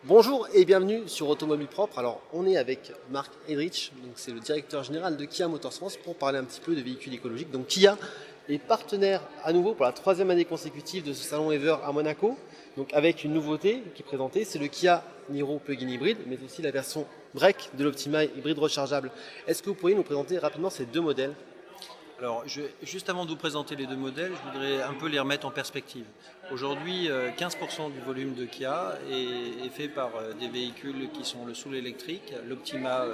Bonjour et bienvenue sur Automobile Propre. Alors on est avec Marc Hedrich, donc c'est le directeur général de Kia Motors France pour parler un petit peu de véhicules écologiques. Donc Kia est partenaire à nouveau pour la troisième année consécutive de ce salon Ever à Monaco. Donc avec une nouveauté qui est présentée, c'est le Kia Niro plug-in hybride, mais aussi la version break de l'Optima hybride rechargeable. Est-ce que vous pourriez nous présenter rapidement ces deux modèles ? Alors, juste avant de vous présenter les deux modèles, je voudrais un peu les remettre en perspective. Aujourd'hui, 15% du volume de Kia est fait par des véhicules qui sont le full électrique, l'Optima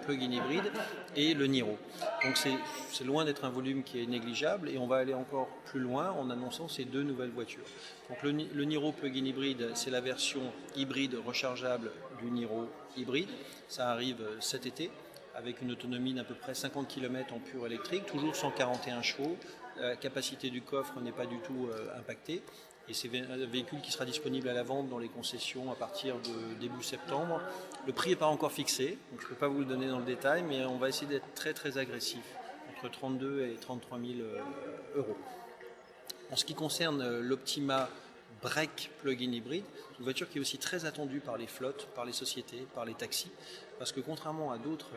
plug-in hybride et le Niro. Donc c'est loin d'être un volume qui est négligeable et on va aller encore plus loin en annonçant ces deux nouvelles voitures. Donc le Niro plug-in hybride, c'est la version hybride rechargeable du Niro hybride. Ça arrive cet été, avec une autonomie d'à peu près 50 km en pur électrique, toujours 141 chevaux. La capacité du coffre n'est pas du tout impactée. Et c'est un véhicule qui sera disponible à la vente dans les concessions à partir de début septembre. Le prix n'est pas encore fixé, donc je ne peux pas vous le donner dans le détail, mais on va essayer d'être très agressif, entre 32 et 33 000 euros. En ce qui concerne l'Optima Break plug-in hybride, une voiture qui est aussi très attendue par les flottes, par les sociétés, par les taxis, parce que contrairement à d'autres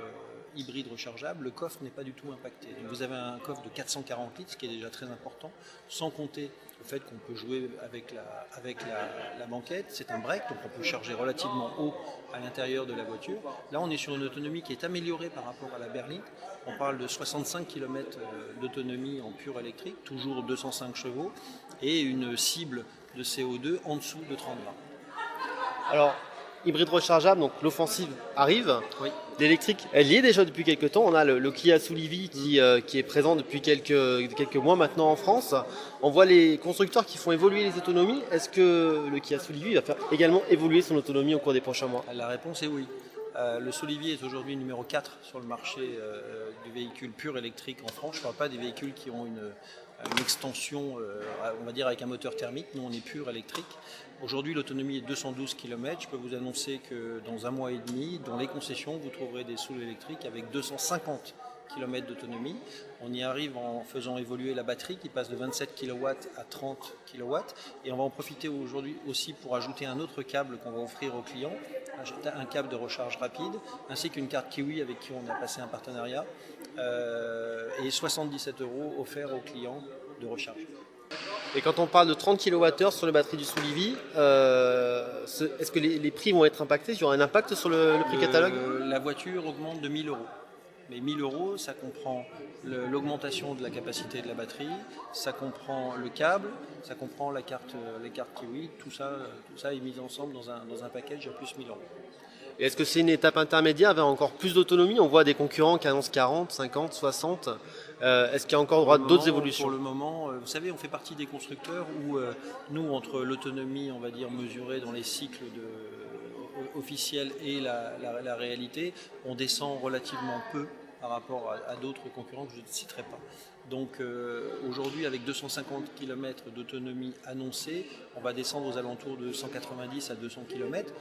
hybrides rechargeables, le coffre n'est pas du tout impacté. Donc vous avez un coffre de 440 litres, ce qui est déjà très important, sans compter le fait qu'on peut jouer avec la banquette. C'est un break, donc on peut charger relativement haut à l'intérieur de la voiture. Là, on est sur une autonomie qui est améliorée par rapport à la berline. On parle de 65 km d'autonomie en pur électrique, toujours 205 chevaux, et une cible de CO2 en dessous de 30 grammes. Alors, hybride rechargeable, donc l'offensive arrive. Oui. L'électrique, elle y est déjà depuis quelques temps. On a le Kia Soul-EV qui est présent depuis quelques mois maintenant en France. On voit les constructeurs qui font évoluer les autonomies. Est-ce que le Kia Soul-EV va faire également évoluer son autonomie au cours des prochains mois ? La réponse est oui. Le Soul-EV est aujourd'hui numéro 4 sur le marché du véhicule pur électrique en France. Je ne parle pas des véhicules qui ont une extension, on va dire avec un moteur thermique. Nous, on est pur électrique. Aujourd'hui, l'autonomie est 212 km. Je peux vous annoncer que dans un mois et demi, dans les concessions, vous trouverez des Soul électriques avec 250 km d'autonomie. On y arrive en faisant évoluer la batterie qui passe de 27 kW à 30 kW. Et on va en profiter aujourd'hui aussi pour ajouter un autre câble qu'on va offrir aux clients, un câble de recharge rapide, ainsi qu'une carte Kiwi avec qui on a passé un partenariat, et 77 € offerts aux clients de recharge. Et quand on parle de 30 kWh sur les batteries du Soul-EV, est-ce que les prix vont être impactés ? Il y aura un impact sur le prix catalogue ? La voiture augmente de 1 000 €. Mais 1 000 €, ça comprend l'augmentation de la capacité de la batterie, ça comprend le câble, ça comprend les cartes Kiwi, tout ça est mis ensemble dans un package à plus 1 000 €. Et est-ce que c'est une étape intermédiaire vers encore plus d'autonomie ? On voit des concurrents qui annoncent 40, 50, 60. Est-ce qu'il y a encore droit d'autres évolutions ? Pour le moment, vous savez, on fait partie des constructeurs où nous, entre l'autonomie, on va dire, mesurée dans les cycles officiels et la réalité, on descend relativement peu par rapport à d'autres concurrents que je ne citerai pas. Donc aujourd'hui, avec 250 km d'autonomie annoncée, on va descendre aux alentours de 190 à 200 km.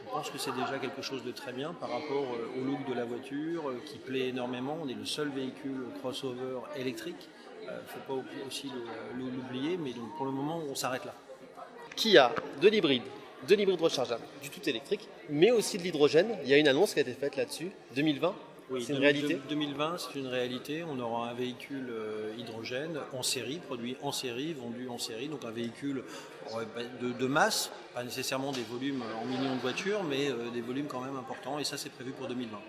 Je pense que c'est déjà quelque chose de très bien par rapport au look de la voiture qui plaît énormément. On est le seul véhicule crossover électrique. Il ne faut pas aussi l'oublier, mais donc pour le moment, on s'arrête là. Kia, de l'hybride rechargeable, du tout électrique, mais aussi de l'hydrogène. Il y a une annonce qui a été faite là-dessus, 2020. Oui, c'est une réalité. 2020, c'est une réalité. On aura un véhicule hydrogène en série, produit en série, vendu en série. Donc un véhicule de masse, pas nécessairement des volumes en millions de voitures, mais des volumes quand même importants. Et ça, c'est prévu pour 2020.